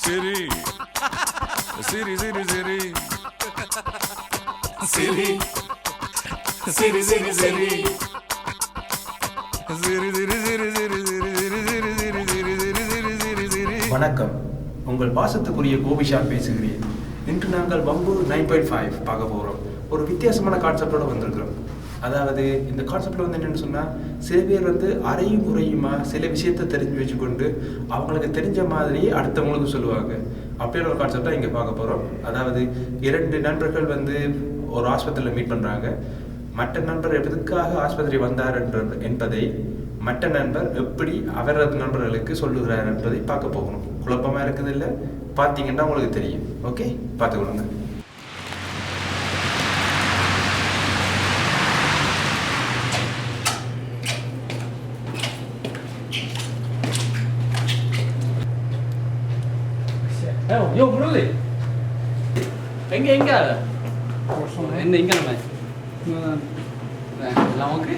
Siri. Siri, Siri, Siri. Siri. Siri, Siri, Siri. Siri, Siri, Siri, Siri, Siri, Siri, Siri, Siri, Siri, Siri, Siri, Siri. வணக்கம், உங்கள் பாசத்துக்குரிய கோபிஷா பேசுகிறேன். இன்று நாங்கள் pump 9.5 பார்க்க போகிறோம். ஒரு வித்தியாசமான கான்செப்டோட வந்திருக்கிறோம். அதாவது இந்த கான்செப்டில் வந்து என்னென்னு சொன்னால், சில பேர் வந்து அறையும் குறையுமா சில விஷயத்தை தெரிஞ்சு வச்சுக்கொண்டு அவங்களுக்கு தெரிஞ்ச மாதிரி அடுத்தவங்களுக்கு சொல்லுவாங்க. அப்படியான ஒரு கான்செப்டாக இங்கே பார்க்க போகிறோம். அதாவது 2 நண்பர்கள் வந்து ஒரு ஆஸ்பத்திரியில் மீட் பண்ணுறாங்க. மற்ற நண்பர் எதுக்காக ஆஸ்பத்திரி வந்தார் என்பதை மற்ற நண்பர் எப்படி அவரது நண்பர்களுக்கு சொல்லுகிறார் என்பதை பார்க்க போகணும். குழப்பமாக இருக்குது இல்லை, பார்த்தீங்கன்னா உங்களுக்கு தெரியும். ஓகே, பார்த்துக்கொள்ளுங்க. யோ முரளி எங்க எங்க என்ன எங்க நம்ம எல்லாம் ஓகே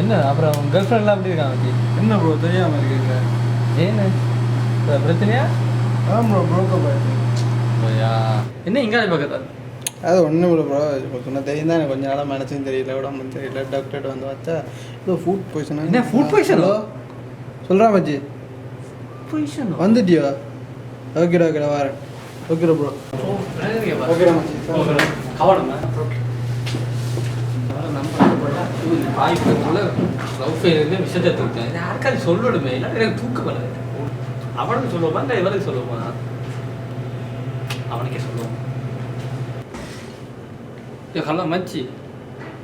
என்ன அப்புறம் கேர்ள் ஃப்ரெண்ட்லாம் எப்படி இருக்காங்க? என்ன ப்ரோ தெரியாமல் இருக்கீங்க? ஏன்னு பிரச்சனையா? ப்ரோ ப்ரோக்கப் ஓயா என்ன இங்கே பக்கத்தில்? அது ஒன்றும் இல்லை ப்ரோ, இப்போ சொன்ன தெரியும் தான். எனக்கு கொஞ்சம் நாளாக மனசும் தெரியல, உடம்பும் தெரியல. டாக்டர்கிட்ட வந்து வச்சா ஏதோ ஃபுட் பாய்சன். என்ன ஃபுட் பாய்சனோ? சொல்கிறா மச்சி பாய்சனோ வந்துட்டியோ? ஓகேடா ஓகேடா வரேன். ஓகேடா ப்ரோ. ஓகேடா மச்சி கவனமா வாய்ப்புக்குள்ள லவ் ஃபெயிலியர் விஷயத்தை தூக்கிட்டேன். யாருக்காவது சொல்லணுமே, இல்லை எனக்கு தூக்கப்பட. அவனுக்கு சொல்லுவோமா இல்லை இவருக்கு சொல்லுவோமா? அவனுக்கே சொல்லுவோம். ஹலோ மச்சி,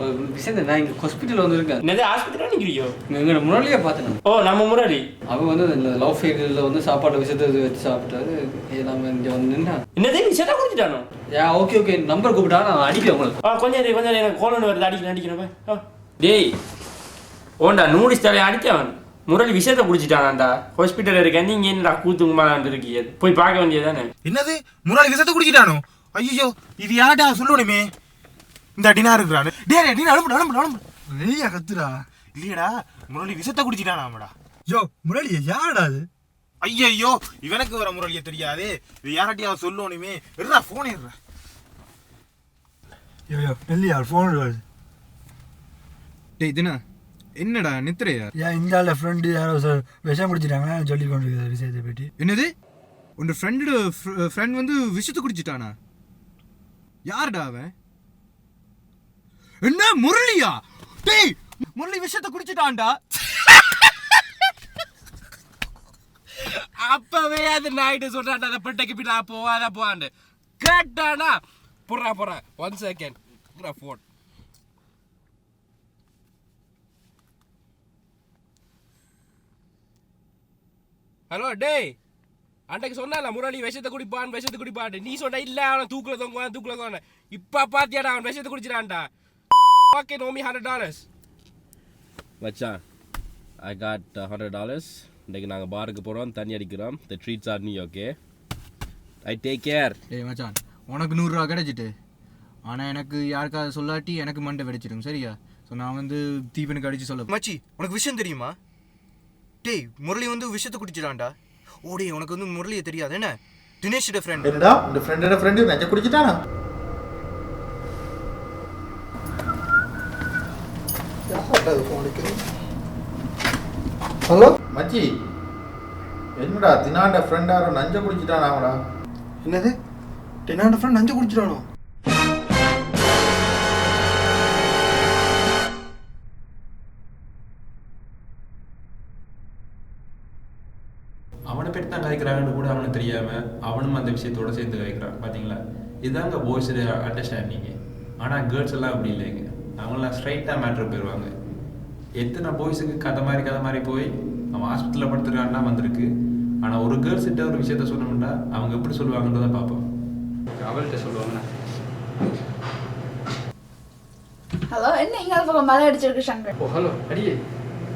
ஒரு விஷயம் நான் இங்கே ஹாஸ்பிட்டலில் வந்துருக்கேன். என்னது ஹாஸ்பிட்டலாக நிற்கிறியோ? எங்களோட முன்னாடியே பார்த்தேன். ஓ, நம்ம முன்னாடி அவன் வந்து இந்த லவ் ஃபெயிலியரில் வந்து சாப்பாடு விஷயத்தை வச்சு சாப்பிட்டாரு. நம்ம இங்கே வந்து நின்னா என்னது விஷயத்தை குடிச்சிட்டானோ? ஓகே ஓகே, நம்பர் கூப்பிட்டா நான் அடிக்கிறேன் உங்களுக்கு. கொஞ்சம் எனக்கு கோலன்னு வருது, அடிக்கிறேன். டேய் ஓண்டா நூடிஸ் தலையை அடித்தவன் முரளி விஷயத்தை குடிச்சிட்டானாண்டா. ஹாஸ்பிட்டல் இருக்கேன், நீங்கள் என்னடா கூத்துங்கமாலான் இருக்கீங்க? போய் பார்க்க வேண்டியதானே. என்னது முரளி விஷத்தை குடிச்சிட்டானோ? ஐயோ, இது யார்டா சொல்லணுமே. இந்த டினா இருக்கிறானு. டே டினா அனுப்பு வெளியா கத்துடா. இல்லையடா, முரளி விஷத்தை குடிச்சிட்டானாமடா. யோ முரளியா யாரடா அது? ஐயோ, இவனுக்கு வர முரளிய தெரியாது. இது யார்கிட்டயா சொல்லணுமே. இருடா போன் ஏறுறா. யோ இல்லையா ஃபோன் வருது. டேய் தினா, என்னடா நித்திரையா? ஏன் இந்த ஆள் ஃப்ரெண்டு யாரோ விஷம் குடிச்சிட்டாங்க சொல்லி கொண்டு விஷயத்தை பற்றி. என்னது உன் ஃப்ரெண்ட் வந்து விஷத்தை குடிச்சிட்டானா? யாருடா அவன்? என்ன முரளியா? டேய் முரளி விஷத்தை குடிச்சிட்டான்டா. அப்பவே அது நாயிட்டு சொல்றான்டா, அதை பெட்டைக்கு பின்னா போவாண்டு கேட்டானா. போடுறா 1 செகண்ட் ஃபோன். ஹலோ டேய், அன்றைக்கு சொன்னால முரளி விஷத்தை குடிப்பான். நீ சொன்ன இல்ல, அவன் தூக்குல தொங்குவான். இப்ப பாத்தியாடா, அவன் விஷத்தை குடிச்சிடான்டா. Okay, know me $100. மச்சான், I got $100. இன்னைக்கு நாங்கள் பாருக்கு போகிறோம், தண்ணி அடிக்கிறோம். The treats are me, okay? I take care. ஏய் மச்சான், உனக்கு 100 ரூபா கிடைச்சிட்டு, ஆனால் எனக்கு யாருக்காவது சொல்லாட்டி எனக்கு மண்டை வெடிச்சிடும், சரியா? ஸோ நான் வந்து தீபனுக்கு அடித்து சொல்ல. மச்சி, உனக்கு விஷயம் தெரியுமா? டேய் முரளி வந்து விஷத்தை குடிச்சிட்டான்டா. ஓடே, உனக்கு வந்து முரளியை தெரியாது என்ன? தினேஷோட ஃப்ரெண்ட். என்னடா இந்த ஃப்ரெண்டு நெஞ்ச குடிச்சிட்டானா? ஹலோ மச்சி, என்னடா தினாண்ட ஃப்ரெண்ட் யாரோ நஞ்ச குடிச்சிட்டானாடா? என்னது டினாண்ட ஃப்ரெண்ட் நஞ்சு குடிச்சிட்டானோ? அவனை பற்றி தான் கதைக்கிறாங்கன்னு கூட அவனுக்கு தெரியாமல் அவனும் அந்த விஷயத்தோட சேர்ந்து கதைக்கிறான். பார்த்தீங்களா, இதுதாங்க பாய்ஸோட அண்டர்ஸ்டாண்டிங்கு. ஆனால் கேர்ள்ஸ் எல்லாம் அப்படி இல்லைங்க. அவங்களாம் ஸ்ட்ரைட்டாக மேட்ரு போயிடுவாங்க. எத்தனை பாய்ஸுக்கு கதை மாதிரி போய் அவன் ஹாஸ்பிட்டலில் படுத்துருக்கான்னா வந்திருக்கு. ஆனால் ஒரு கேர்ள்ஸ்கிட்ட ஒரு விஷயத்த சொல்லணும்னா அவங்க எப்படி சொல்லுவாங்கன்றதை பார்ப்போம். அவள்கிட்ட சொல்லுவாங்கண்ணா. ஹலோ, என்ன இங்கே பக்கம் மழை அடிச்சிருக்கு சங்கர்? ஓ ஹலோ அடியே,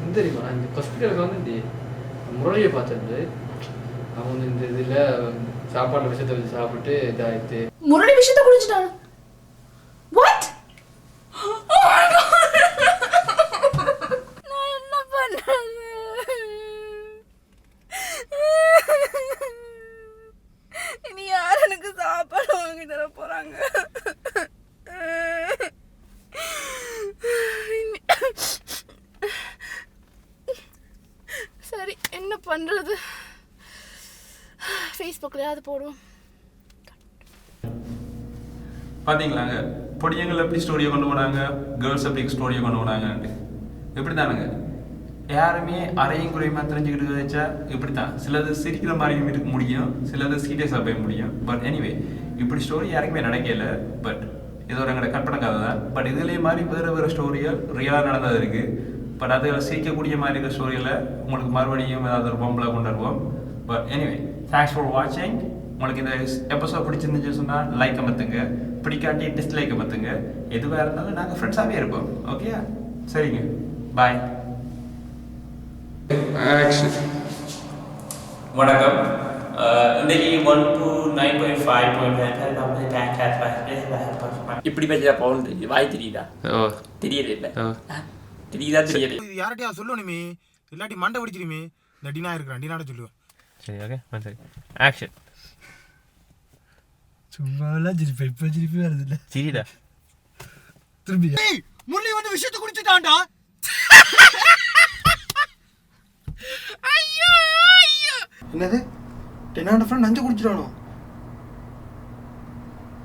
இந்த தெரியுமா, நான் இந்த ஹாஸ்பிட்டலுக்கு வந்து முரளியை பார்த்தது. அவன் வந்து இந்த இதில் சாப்பாடு விஷயத்தை வச்சு சாப்பிட்டு இதாகிட்டு முரளி விஷயத்தை குடிச்சிட்டானு? வாட்? நான் என்ன பண்றது? ஏதாவது போடுவோம். பார்த்தீங்களாங்க பொடியங்கள் எப்படி ஸ்டோரியை கொண்டு போனாங்க, கேர்ள்ஸ் எப்படி ஸ்டோரியை கொண்டு போனாங்கன்ட்டு. இப்படி தானுங்க, யாருமே அரையும் குறையுமா தெரிஞ்சுக்கிட்டு வச்சா இப்படி தான். சிலது சிரிக்கிற மாதிரியும் இருக்க முடியும், சிலது சீரியஸாக போய் முடியும். பட் எனிவே இப்படி ஸ்டோரி யாருக்குமே நடக்கல. பட் இது ஒரு எங்களோட கற்பனை கதை தான். பட் இதுலேயே மாதிரி வேறு வேறு ஸ்டோரிகள் ரியலாக நடந்தது இருக்குது. பட் அதில் சிரிக்கக்கூடிய மாதிரி இருக்கிற ஸ்டோரியில் உங்களுக்கு மறுபடியும் ஏதாவது ஒரு பொம்பளை கொண்டு வருவோம். பட் எனிவே தேங்க்ஸ் ஃபார் வாட்சிங். உங்களுக்கு இந்த எபிசோட் பிடிச்சிருந்துச்சு சொன்னால் லைக் அமர்த்துங்க, பிடிக்காட்டி டிஸ்லைக் அமர்த்துங்க. எதுவாக இருந்தாலும் நாங்கள் ஃப்ரெண்ட்ஸாகவே இருப்போம். ஓகே, சரிங்க, பாய். வணக்கம். இன்றைக்கி 1 to 9.5 இப்படி பேசுகிற பவுண்ட் வாய் தெரியுதா? தெரியல இல்லை தெரியுதா? தெரியல. இது யார்கிட்டயா சொல்லணுமே, இல்லாட்டி மண்டை வெடிச்சிருமே. இந்த டினா இருக்கிறான், டினாட சொல்லுவேன். சரி, ஓகே, சரி, ஆக்ஷன். சும்மாலாம் சிரிப்பா, இப்போ சிரிப்பே வருது இல்லை. சரிடா, திரும்பி முரளி வந்து விஷயத்தை குடிச்சிட்டான்டா. என்னது? டென்னாண்ட ஃப்ரெண்ட் நஞ்சு குடிச்சிட்டானோ?